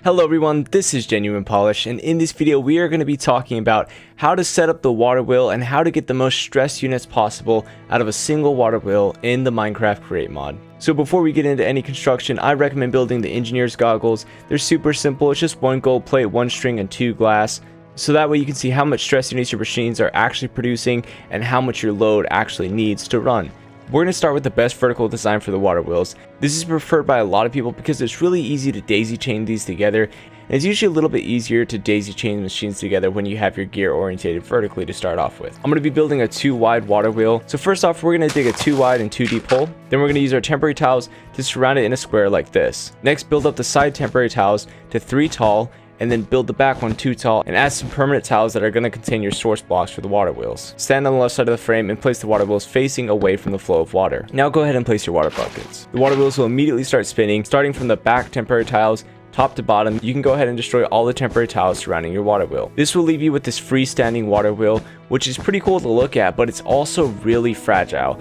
Hello everyone, this is Genuine Polish, and in this video we are going to be talking about how to set up the water wheel and how to get the most stress units possible out of a single water wheel in the Minecraft Create mod. So before we get into any construction, I recommend building the engineer's goggles. They're super simple, it's just one gold plate, one string, and two glass. So that way you can see how much stress units your machines are actually producing and how much your load actually needs to run. We're going to start with the best vertical design for the water wheels. This is preferred by a lot of people because it's really easy to daisy chain these together, and it's usually a little bit easier to daisy chain machines together when you have your gear orientated vertically to start off with. I'm going to be building a 2 wide water wheel. So first off, we're going to dig a 2 wide and 2 deep hole. Then we're going to use our temporary tiles to surround it in a square like this. Next, build up the side temporary tiles to 3 tall, and then build the back one 2 tall and add some permanent tiles that are going to contain your source blocks for the water wheels. Stand on the left side of the frame and place the water wheels facing away from the flow of water. Now go ahead and place your water buckets. The water wheels will immediately start spinning, starting from the back temporary tiles top to bottom. You can go ahead and destroy all the temporary tiles surrounding your water wheel. This will leave you with this freestanding water wheel, which is pretty cool to look at, but it's also really fragile.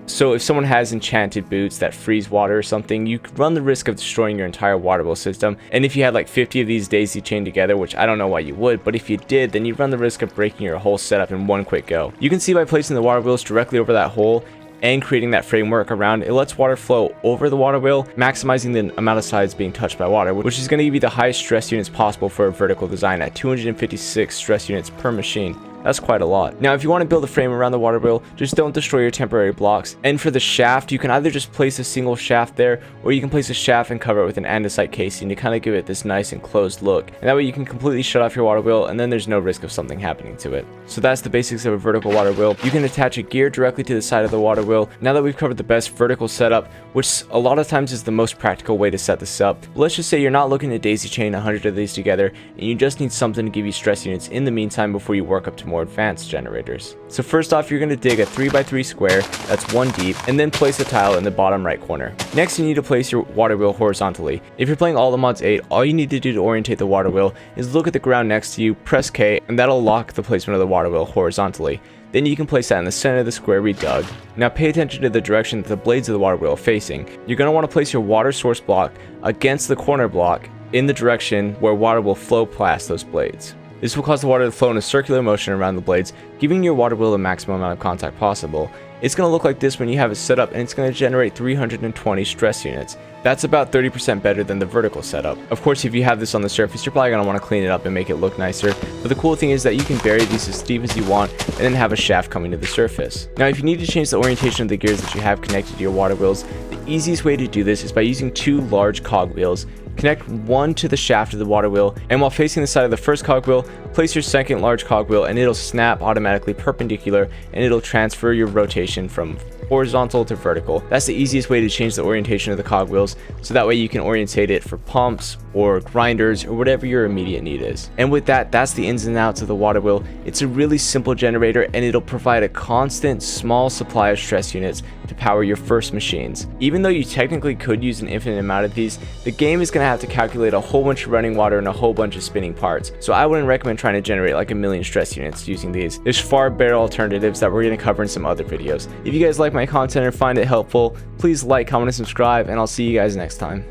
So if someone has enchanted boots that freeze water or something, you could run the risk of destroying your entire water wheel system. And if you had like 50 of these daisy chained together, which I don't know why you would, but if you did, then you'd run the risk of breaking your whole setup in one quick go. You can see by placing the water wheels directly over that hole and creating that framework around it, lets water flow over the water wheel, maximizing the amount of sides being touched by water, which is going to give you the highest stress units possible for a vertical design at 256 stress units per machine. That's quite a lot. Now if you want to build a frame around the water wheel, just don't destroy your temporary blocks. And for the shaft, you can either just place a single shaft there, or you can place a shaft and cover it with an andesite casing to kind of give it this nice enclosed look. And that way you can completely shut off your water wheel, and then there's no risk of something happening to it. So that's the basics of a vertical water wheel. You can attach a gear directly to the side of the water wheel. Now that we've covered the best vertical setup, which a lot of times is the most practical way to set this up, let's just say you're not looking to daisy chain 100 of these together, and you just need something to give you stress units in the meantime before you work up to more advanced generators. So first off, you're going to dig a 3x3 square that's 1 deep, and then place a tile in the bottom right corner. Next, you need to place your water wheel horizontally. If you're playing all the mods 8, all you need to do to orientate the water wheel is look at the ground next to you, press K, and that'll lock the placement of the water wheel horizontally. Then you can place that in the center of the square we dug. Now pay attention to the direction that the blades of the water wheel are facing. You're going to want to place your water source block against the corner block in the direction where water will flow past those blades. This will cause the water to flow in a circular motion around the blades, giving your water wheel the maximum amount of contact possible. It's going to look like this when you have it set up, and it's going to generate 320 stress units. That's about 30% better than the vertical setup. Of course, if you have this on the surface, you're probably going to want to clean it up and make it look nicer. But the cool thing is that you can bury these as deep as you want and then have a shaft coming to the surface. Now, if you need to change the orientation of the gears that you have connected to your water wheels, the easiest way to do this is by using 2 large cog wheels. Connect one to the shaft of the water wheel, and while facing the side of the first cogwheel, place your second large cogwheel, and it'll snap automatically perpendicular, and it'll transfer your rotation from horizontal to vertical. That's the easiest way to change the orientation of the cogwheels, so that way you can orientate it for pumps or grinders or whatever your immediate need is. And with that, that's the ins and outs of the water wheel. It's a really simple generator, and it'll provide a constant small supply of stress units to power your first machines. Even though you technically could use an infinite amount of these, the game is going to have to calculate a whole bunch of running water and a whole bunch of spinning parts. So I wouldn't recommend trying to generate like 1,000,000 stress units using these. There's far better alternatives that we're going to cover in some other videos. If you guys like my content or find it helpful, please like, comment, and subscribe, and I'll see you guys next time.